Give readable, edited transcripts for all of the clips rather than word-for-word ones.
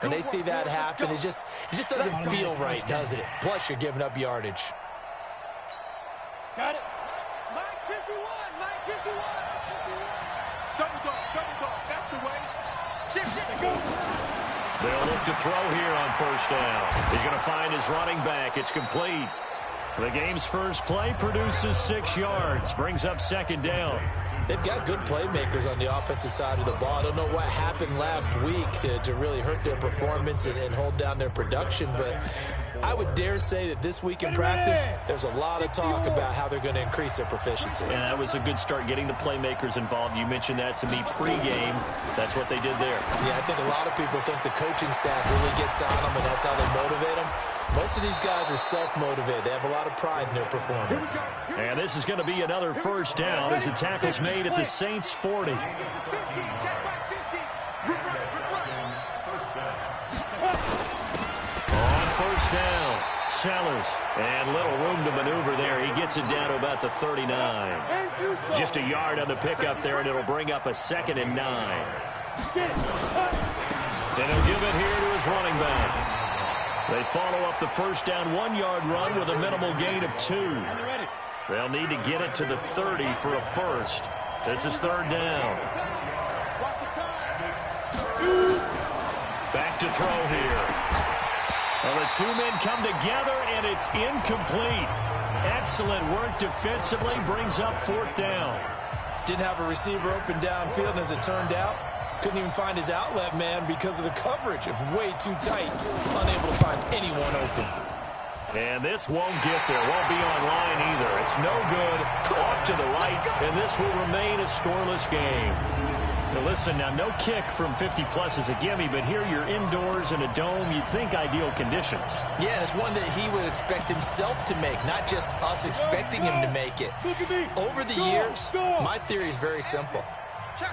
When they see that happen, it just doesn't feel right, does it? Plus, you're giving up yardage. Got it. Mike 51, Mike 51. Double dog, that's the way. Shift, go. They'll look to throw here on first down. He's going to find his running back. It's complete. The game's first play produces 6 yards, brings up second down. They've got good playmakers on the offensive side of the ball. I don't know what happened last week to really hurt their performance and hold down their production, but I would dare say that this week in practice, there's a lot of talk about how they're going to increase their proficiency. And that was a good start, getting the playmakers involved. You mentioned that to me pregame. That's what they did there. Yeah, I think a lot of people think the coaching staff really gets on them, and that's how they motivate them. Most of these guys are self-motivated. They have a lot of pride in their performance. And this is going to be another first down as the tackle's made at the Saints' 40. On first down, Sellers. And little room to maneuver there. He gets it down to about the 39. Just a yard on the pickup there, and it'll bring up a 2nd and 9. And he'll give it here to his running back. They follow up the first down 1-yard run with a minimal gain of 2. They'll need to get it to the 30 for a first. This is 3rd down. Back to throw here. Well, the 2 men come together, and it's incomplete. Excellent work defensively, brings up 4th down. Didn't have a receiver open downfield, and as it turned out, couldn't even find his outlet man because of the coverage. It's way too tight. Unable to find anyone open. And this won't get there. Won't be online either. It's no good. Off to the right, and this will remain a scoreless game. Now listen, now no kick from 50-plus is a gimme, but here you're indoors in a dome. You'd think ideal conditions. Yeah, and it's one that he would expect himself to make, not just us expecting him to make it. Over the years, my theory is very simple.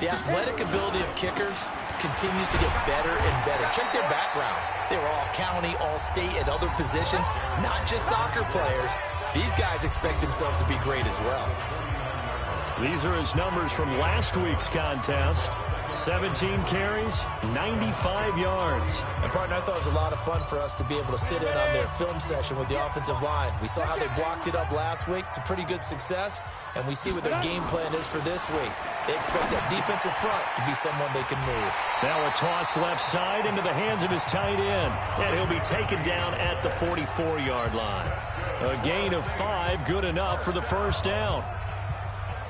The athletic ability of kickers continues to get better and better. Check their backgrounds. They were all county, all state, at other positions, not just soccer players. These guys expect themselves to be great as well. These are his numbers from last week's contest. 17 carries, 95 yards. And, partner, I thought it was a lot of fun for us to be able to sit in on their film session with the offensive line. We saw how they blocked it up last week to pretty good success, and we see what their game plan is for this week. They expect that defensive front to be someone they can move. Now a toss left side into the hands of his tight end, and he'll be taken down at the 44-yard line. A gain of 5, good enough for the first down.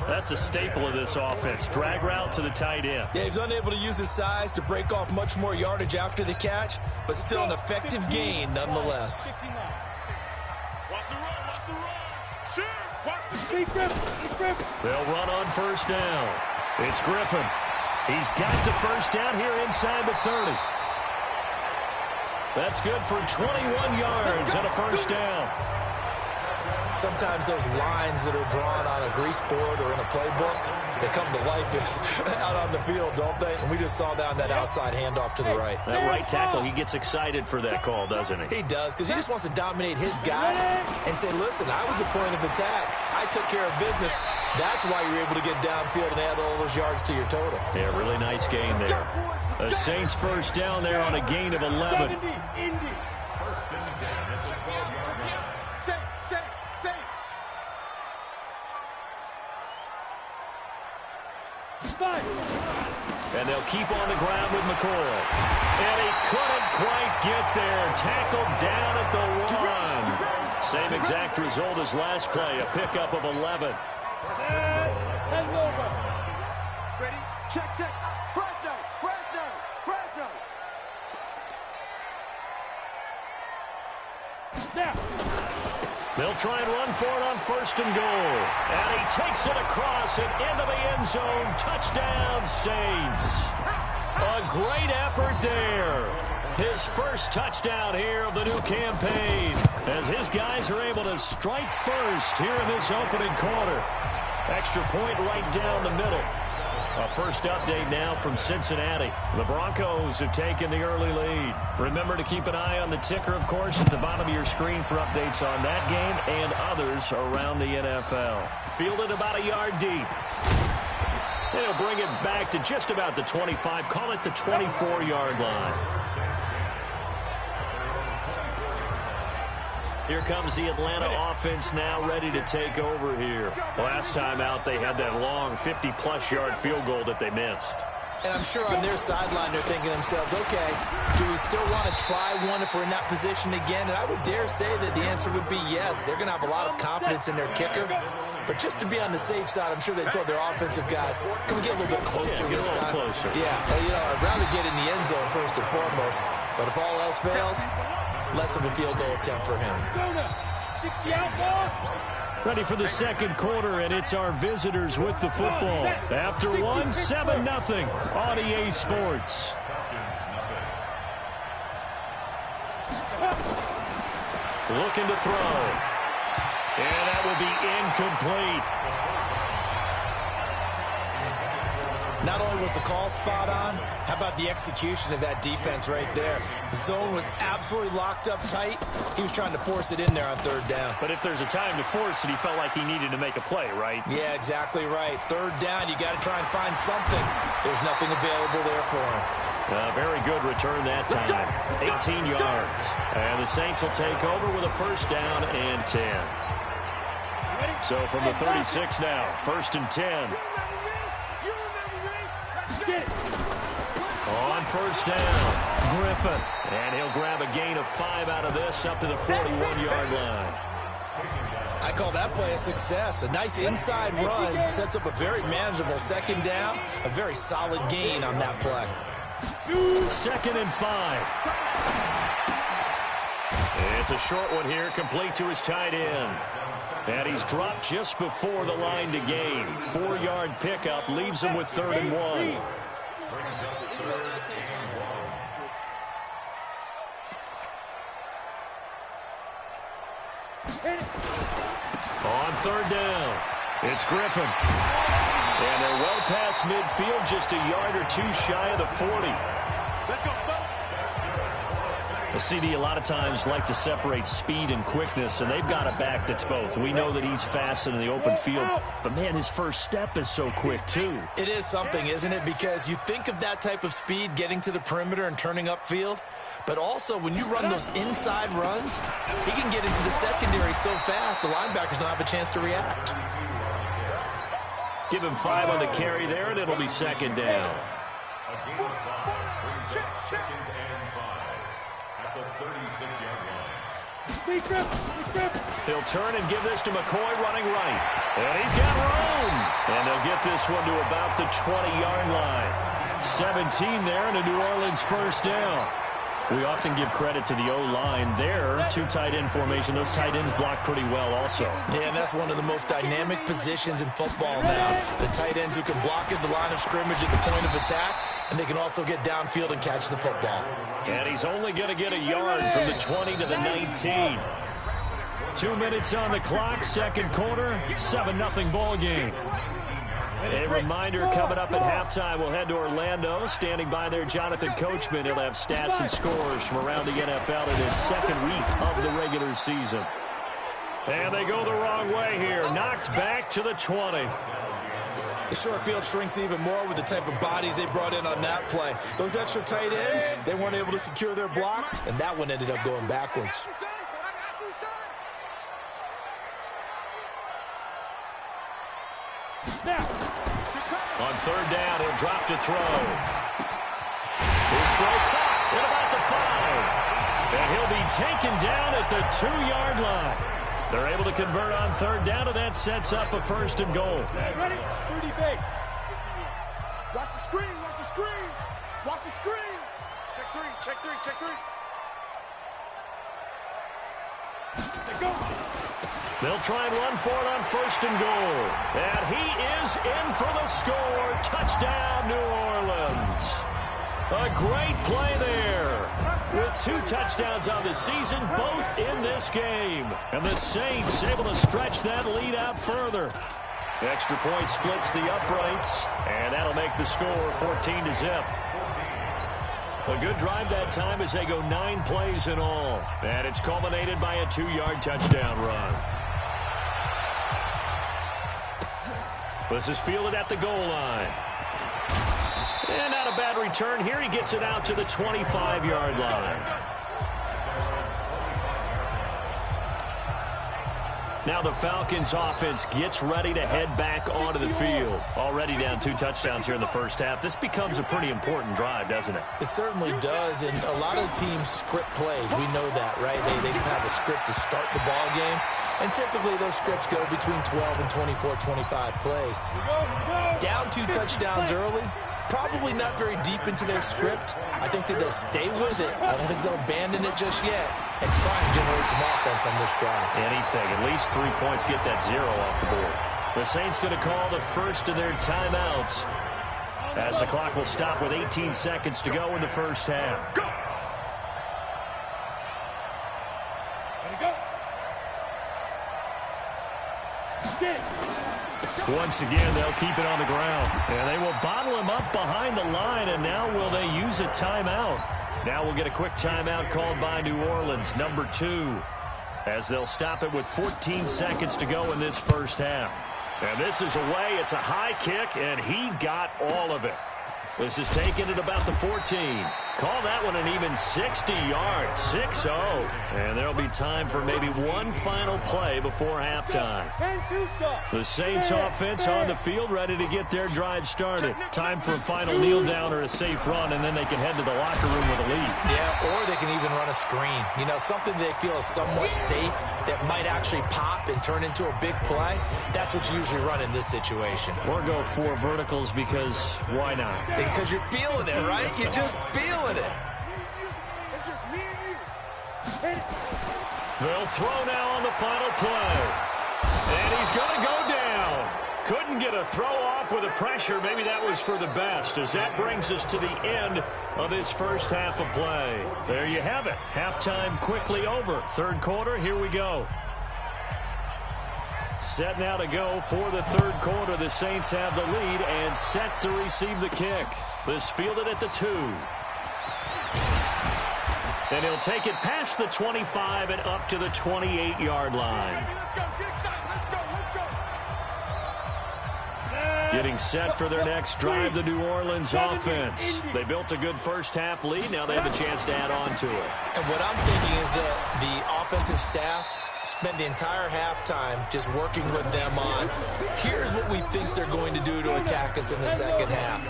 That's a staple of this offense. Drag route to the tight end. Yeah, he's unable to use his size to break off much more yardage after the catch, but still an effective gain nonetheless. They'll run on first down. It's Griffin. He's got the first down here inside the 30. That's good for 21 yards and a first down. Sometimes those lines that are drawn on a grease board or in a playbook, they come to life out on the field, don't they? And we just saw that on that outside handoff to the right. That right tackle, he gets excited for that call, doesn't he? He does, because he just wants to dominate his guy and say, listen, I was the point of attack. I took care of business. That's why you're able to get downfield and add all those yards to your total. Yeah, really nice gain there. The Saints first down there on a gain of 11. And they'll keep on the ground with McCoy. And he couldn't quite get there. Tackled down at the 1. Same exact result as last play, a pickup of 11. Ready? Check. Fresno. Now. They'll try and run for it on first and goal. And he takes it across and into the end zone. Touchdown, Saints. A great effort there. His first touchdown here of the new campaign, as his guys are able to strike first here in this opening quarter. Extra point right down the middle. A first update now from Cincinnati. The Broncos have taken the early lead. Remember to keep an eye on the ticker, of course, at the bottom of your screen for updates on that game and others around the NFL. Fielded about a yard deep. They'll bring it back to just about the 25. Call it the 24-yard line. Here comes the Atlanta offense now ready to take over here. Last time out, they had that long 50-plus yard field goal that they missed. And I'm sure on their sideline they're thinking to themselves, okay, do we still want to try one if we're in that position again? And I would dare say that the answer would be yes. They're going to have a lot of confidence in their kicker. But just to be on the safe side, I'm sure they told their offensive guys, can we get a little bit closer this time? Closer. Yeah, well, you know, I'd rather get in the end zone first and foremost. But if all else fails, less of a field goal attempt for him. 60 out ball. Ready for the second quarter, and it's our visitors with the football. After one, 7-0 on EA Sports. Looking to throw. And that will be incomplete. Not only was the call spot on, how about the execution of that defense right there? The zone was absolutely locked up tight. He was trying to force it in there on third down. But if there's a time to force it, he felt like he needed to make a play, right? Yeah, exactly right. Third down, you got to try and find something. There's nothing available there for him. Very good return that time. 18 yards. And the Saints will take over with a first down and 10. So from the 36 now, first and 10. On first down, Griffin. And he'll grab a gain of 5 out of this up to the 41-yard line. I call that play a success. A nice inside run sets up a very manageable second down. A very solid gain on that play. 2nd and 5. It's a short one here, complete to his tight end. And he's dropped just before the line to gain. 4-yard pickup leaves him with 3rd and 1. On third down, it's Griffin. And they're well past midfield, just a yard or two shy of the 40. The CD a lot of times like to separate speed and quickness, and they've got a back that's both. We know that he's fast in the open field, but, man, his first step is so quick, too. It is something, isn't it? Because you think of that type of speed getting to the perimeter and turning upfield, but also when you run those inside runs, he can get into the secondary so fast the linebackers don't have a chance to react. Give him 5 on the carry there, and it'll be second down. He'll turn and give this to McCoy running right. And he's got room. And they'll get this one to about the 20-yard line. 17 there and a New Orleans first down. We often give credit to the O-line there. 2 tight end formation. Those tight ends block pretty well also. Yeah, and that's one of the most dynamic positions in football now. The tight ends who can block at the line of scrimmage at the point of attack, and they can also get downfield and catch the football. And he's only going to get a yard from the 20 to the 19. 2 minutes on the clock, second quarter, 7-0 ball game. A reminder, coming up at halftime, we'll head to Orlando. Standing by there, Jonathan Coachman. He'll have stats and scores from around the NFL in his second week of the regular season. And they go the wrong way here. Knocked back to the 20. The short field shrinks even more with the type of bodies they brought in on that play. Those extra tight ends, they weren't able to secure their blocks, and that one ended up going backwards. On third down, he'll drop to throw. His throw caught at about the 5. And he'll be taken down at the 2-yard line. They're able to convert on third down, and that sets up a first and goal. Ready? 30 base. Watch the screen, watch the screen. Watch the screen. Check 3, check 3, check 3. Let's go. They'll try and run for it on first and goal. And he is in for the score. Touchdown, New Orleans. A great play there. With 2 touchdowns on the season, both in this game. And the Saints able to stretch that lead out further. Extra point splits the uprights, and that'll make the score 14-0. A good drive that time as they go 9 plays in all. And it's culminated by a 2-yard touchdown run. This is fielded at the goal line. And not a bad return here. He gets it out to the 25-yard line. Now the Falcons offense gets ready to head back onto the field. Already down 2 touchdowns here in the first half. This becomes a pretty important drive, doesn't it? It certainly does, and a lot of the teams script plays. We know that, right? They have a script to start the ball game, and typically those scripts go between 12 and 24, 25 plays. Down 2 touchdowns early, probably not very deep into their script. I think that they'll stay with it. I don't think they'll abandon it just yet and try and generate some offense on this drive. Anything. At least 3 points, get that 0 off the board. The Saints going to call the first of their timeouts as the clock will stop with 18 seconds to go in the first half. Go. Once again, they'll keep it on the ground. And they will bottle him up behind the line, and now will they use a timeout? Now we'll get a quick timeout called by New Orleans, number 2, as they'll stop it with 14 seconds to go in this first half. And this is away. It's a high kick, and he got all of it. This is taken at about the 14. Call that one an even 60 yards, 6-0. And there'll be time for maybe one final play before halftime. The Saints offense on the field, ready to get their drive started. Time for a final kneel down or a safe run, and then they can head to the locker room with a lead. Yeah, or they can even run a screen. You know, something they feel is somewhat safe that might actually pop and turn into a big play. That's what you usually run in this situation. Or go 4 verticals because why not? Because you're feeling it, right? You're just feeling it. It's just me and you. They'll throw now on the final play. And he's going to go down. Couldn't get a throw off with the pressure. Maybe that was for the best, as that brings us to the end of this first half of play. There you have it. Halftime quickly over. Third quarter, here we go. Set now to go for the third quarter. The Saints have the lead and set to receive the kick. This fielded at the 2. And he'll take it past the 25 and up to the 28-yard line. Getting set for their next drive, the New Orleans offense. They built a good first half lead. Now they have a chance to add on to it. And what I'm thinking is that the offensive staff spent the entire halftime just working with them on, here's what we think they're going to do to attack us in the second half.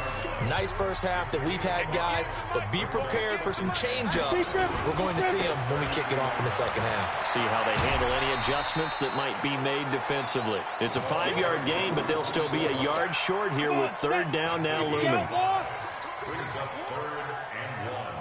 Nice first half that we've had, guys, but be prepared for some change-ups. We're going to see them when we kick it off in the second half. See how they handle any adjustments that might be made defensively. It's a 5-yard gain, but they'll still be a yard short here with third down now looming. Brings up 3rd and 1.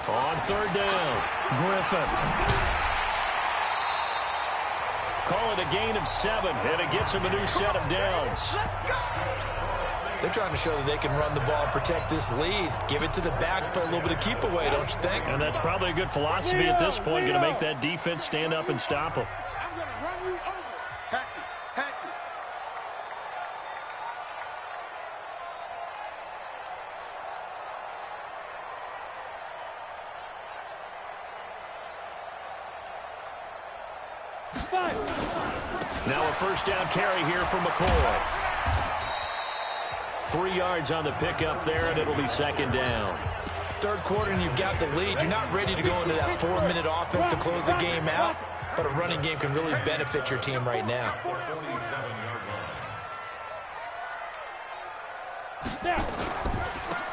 On third down, Griffin. Call it a gain of 7, and it gets him a new set of downs. They're trying to show that they can run the ball and protect this lead. Give it to the backs, play a little bit of keep away, don't you think? And that's probably a good philosophy at this point, going to make that defense stand up and stop them. I'm going to run you over. Hatchet. Now a first down carry here from McCoy. 3 yards on the pickup there, and it'll be second down. Third quarter, and you've got the lead. You're not ready to go into that 4-minute offense to close the game out, but a running game can really benefit your team right now. 47-yard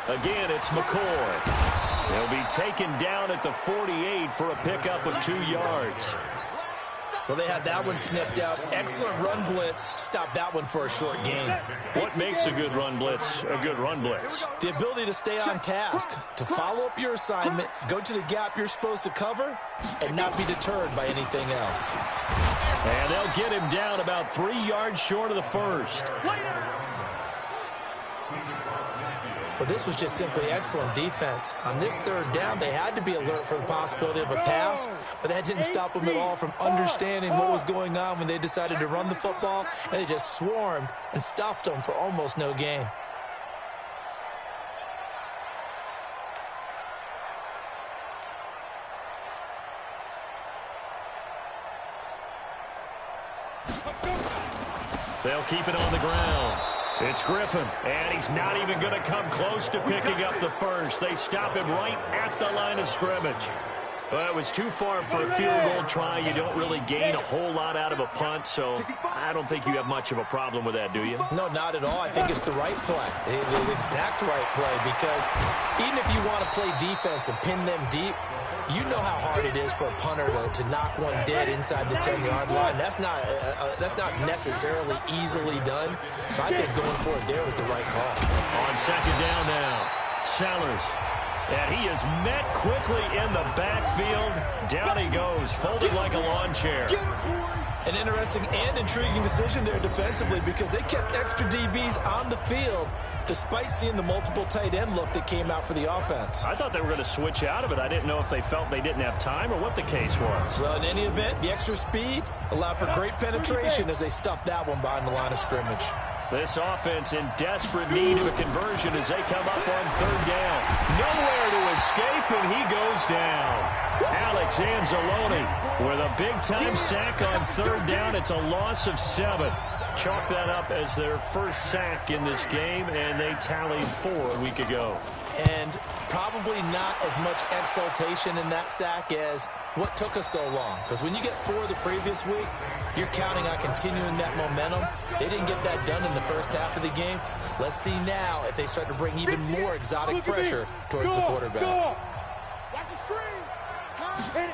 line. Again, it's McCoy. He'll be taken down at the 48 for a pickup of 2 yards. Well, they had that one sniffed out. Excellent run blitz. Stop that one for a short gain. What makes a good run blitz a good run blitz? The ability to stay on task, to follow up your assignment, go to the gap you're supposed to cover, and not be deterred by anything else. And they'll get him down about 3 yards short of the first. But this was just simply excellent defense. On this third down, they had to be alert for the possibility of a pass, but that didn't stop them at all from understanding what was going on when they decided to run the football, and they just swarmed and stuffed them for almost no gain. They'll keep it on the ground. It's Griffin, and he's not even going to come close to picking up the first. They stop him right at the line of scrimmage. Well, it was too far for a field goal try. You don't really gain a whole lot out of a punt, so I don't think you have much of a problem with that, do you? No, not at all. I think it's the right play, the exact right play, because even if you want to play defense and pin them deep, you know how hard it is for a punter to knock one dead inside the 10-yard line. That's not necessarily easily done. So I think going for it there was the right call. On second down now, Sellers. And he is met quickly in the backfield. Down he goes, folded like a lawn chair. An interesting and intriguing decision there defensively, because they kept extra DBs on the field despite seeing the multiple tight end look that came out for the offense. I thought they were going to switch out of it. I didn't know if they felt they didn't have time or what the case was. Well, in any event, the extra speed allowed for great penetration as they stuffed that one behind the line of scrimmage. This offense in desperate need of a conversion as they come up on third down. Nowhere to escape, and he goes down. Alex Anzalone with a big-time sack on third down. It's a loss of 7. Chalk that up as their first sack in this game, and they tallied 4 a week ago. And probably not as much exultation in that sack as what took us so long. Because when you get 4 the previous week, you're counting on continuing that momentum. They didn't get that done in the first half of the game. Let's see now if they start to bring even more exotic pressure towards the quarterback. Watch the screen.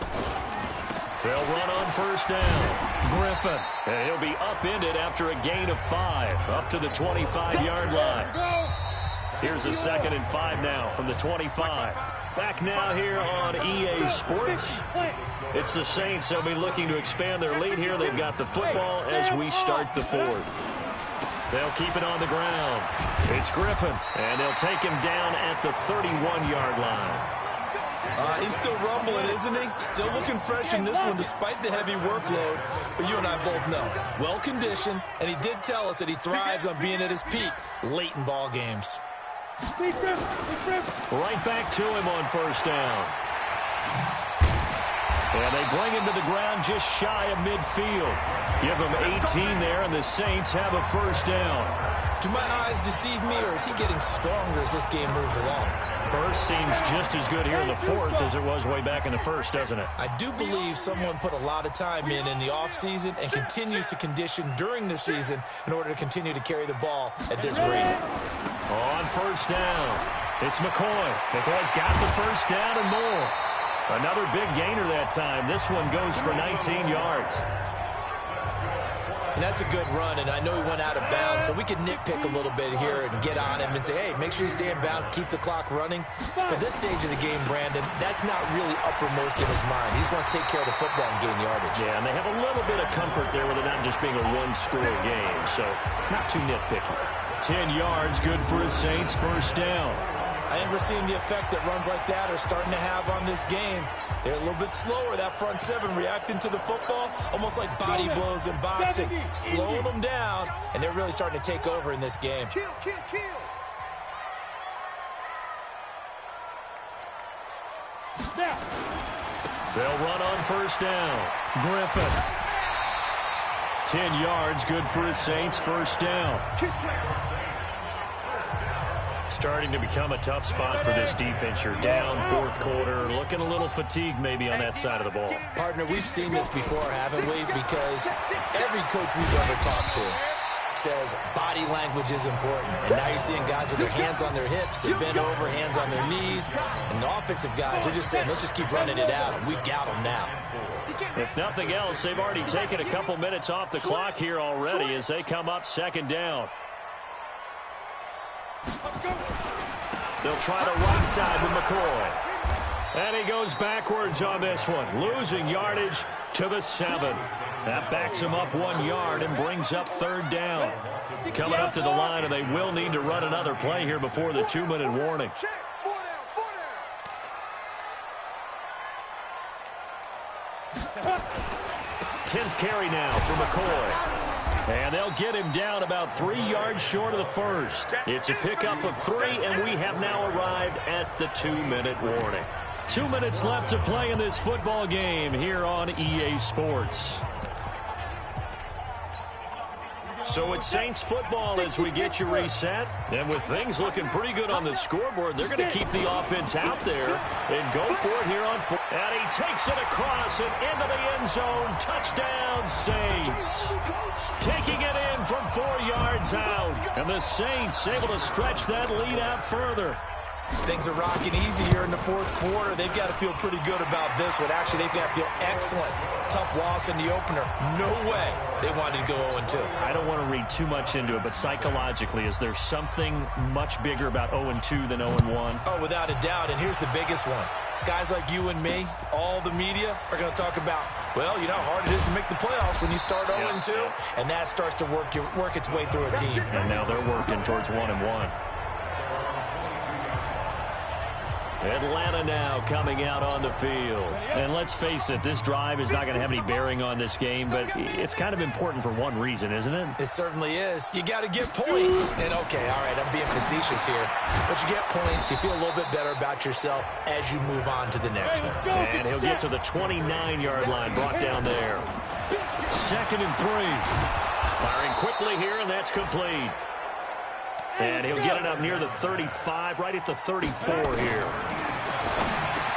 They'll run on first down. Griffin. And he'll be upended after a gain of 5. Up to the 25-yard line. Here's a 2nd and 5 now from the 25. Back now here on EA Sports. It's the Saints. They'll be looking to expand their lead here. They've got the football as we start the 4th. They'll keep it on the ground. It's Griffin, and they'll take him down at the 31-yard line. He's still rumbling, isn't he? Still looking fresh in this one despite the heavy workload. But you and I both know, well-conditioned, and he did tell us that he thrives on being at his peak late in ball games. Right back to him on first down. And they bring him to the ground just shy of midfield. Give him 18 there, and the Saints have a first down. Do my eyes deceive me, or is he getting stronger as this game moves along? First seems just as good here in the 4th as it was way back in the 1st, doesn't it? I do believe someone put a lot of time in the offseason and continues to condition during the season in order to continue to carry the ball at this rate. On first down, it's McCoy. McCoy's got the first down and more. Another big gainer that time. This one goes for 19 yards. And that's a good run, and I know he went out of bounds, so we could nitpick a little bit here and get on him and say, hey, make sure you stay in bounds, keep the clock running. But this stage of the game, Brandon, that's not really uppermost in his mind. He just wants to take care of the football and gain yardage. Yeah, and they have a little bit of comfort there with it not just being a one-score game, so not too nitpicky. 10 yards, good for his Saints, first down. I think we're seeing the effect that runs like that are starting to have on this game. They're a little bit slower, that front 7, reacting to the football, almost like body blows in boxing, slowing them down, and they're really starting to take over in this game. Kill. They'll run on first down. Griffin. 10 yards, good for his Saints, first down. Starting to become a tough spot for this defense. You're down 4th quarter, looking a little fatigued maybe on that side of the ball. Partner, we've seen this before, haven't we? Because every coach we've ever talked to says body language is important. And now you're seeing guys with their hands on their hips, they're bent over, hands on their knees. And the offensive guys are just saying, let's just keep running it out, and we've got them now. If nothing else, they've already taken a couple minutes off the clock here already as they come up second down. They'll try the right side with McCoy. And he goes backwards on this one, losing yardage to the 7. That backs him up 1 yard and brings up third down. Coming up to the line, and they will need to run another play here before the 2-minute warning. 10th carry now for McCoy. And they'll get him down about 3 yards short of the first. It's a pickup of 3, and we have now arrived at the 2-minute warning. 2 minutes left to play in this football game here on EA Sports. So it's Saints football as we get you reset. And with things looking pretty good on the scoreboard, they're going to keep the offense out there and go for it here on 4. And he takes it across and into the end zone. Touchdown, Saints. Taking it in from 4 yards out. And the Saints able to stretch that lead out further. Things are rocking easy here in the fourth quarter. They've got to feel pretty good about this one. Actually, they've got to feel excellent. Tough loss in the opener. No way they wanted to go 0-2. I don't want to read too much into it, but psychologically, is there something much bigger about 0-2 than 0-1? Oh, without a doubt, and here's the biggest one. Guys like you and me, all the media, are going to talk about, well, you know how hard it is to make the playoffs when you start 0-2, and that starts to work its way through a team. And now they're working towards 1-1. Atlanta now coming out on the field. And let's face it, this drive is not going to have any bearing on this game, but it's kind of important for one reason, isn't it? It certainly is. You got to get points. And, okay, all right, I'm being facetious here. But you get points, you feel a little bit better about yourself as you move on to the next one. And he'll get to the 29-yard line, brought down there. 2nd and 3. Firing quickly here, and that's complete. And he'll get it up near the 35, right at the 34 here.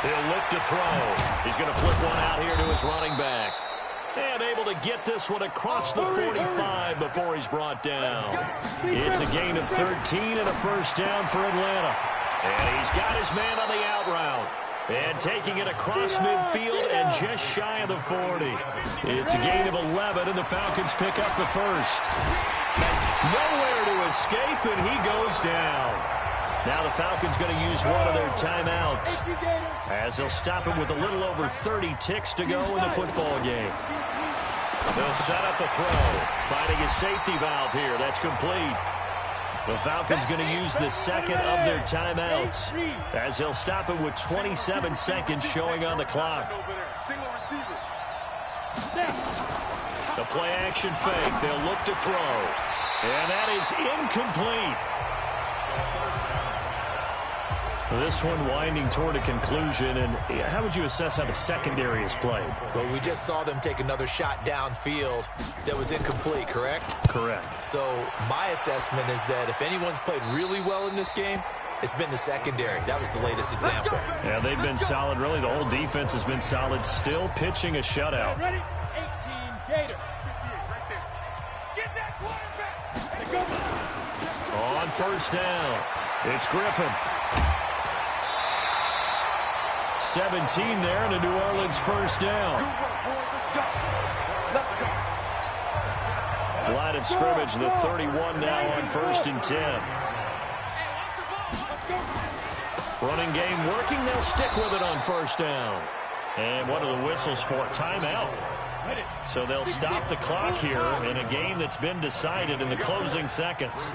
He'll look to throw. He's going to flip one out here to his running back. And able to get this one across the 45 before he's brought down. It's a gain of 13 and a first down for Atlanta. And he's got his man on the out route. And taking it across midfield and just shy of the 40. It's a gain of 11, and the Falcons pick up the first. Nowhere to escape, and he goes down. Now the Falcons going to use one of their timeouts as they'll stop him with a little over 30 ticks to go in the football game. They'll set up a throw, finding a safety valve here. That's complete. The Falcons going to use the second of their timeouts as they'll stop it with 27 seconds showing on the clock. The play action fake. They'll look to throw. And that is incomplete. This one winding toward a conclusion. And how would you assess how the secondary is played? Well, we just saw them take another shot downfield that was incomplete, correct? Correct. So my assessment is that if anyone's played really well in this game, it's been the secondary. That was the latest example. Yeah, they've been solid. Really, the whole defense has been solid. Still pitching a shutout. Ready? 18 Gator. Get that quarterback. On first down, it's Griffin. 17 there, and a New Orleans first down. Line of scrimmage, the 31 now on 1st and 10. Running game working. They'll stick with it on first down. And one of the whistles for timeout. So they'll stop the clock here in a game that's been decided in the closing seconds.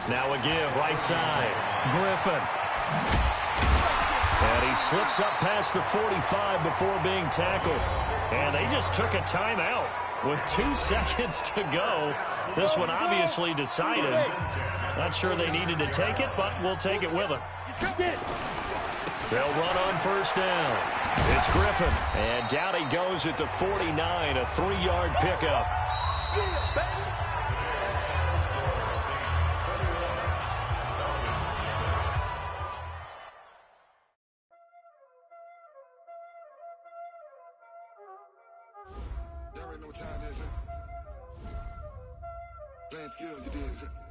Now a give, right side. Griffin. And he slips up past the 45 before being tackled. And they just took a timeout with 2 seconds to go. This one obviously decided. Not sure they needed to take it, but we'll take it with them. They'll run on first down. It's Griffin. And down he goes at the 49, a 3-yard pickup. There ain't no time, is it? Playing skills, you did.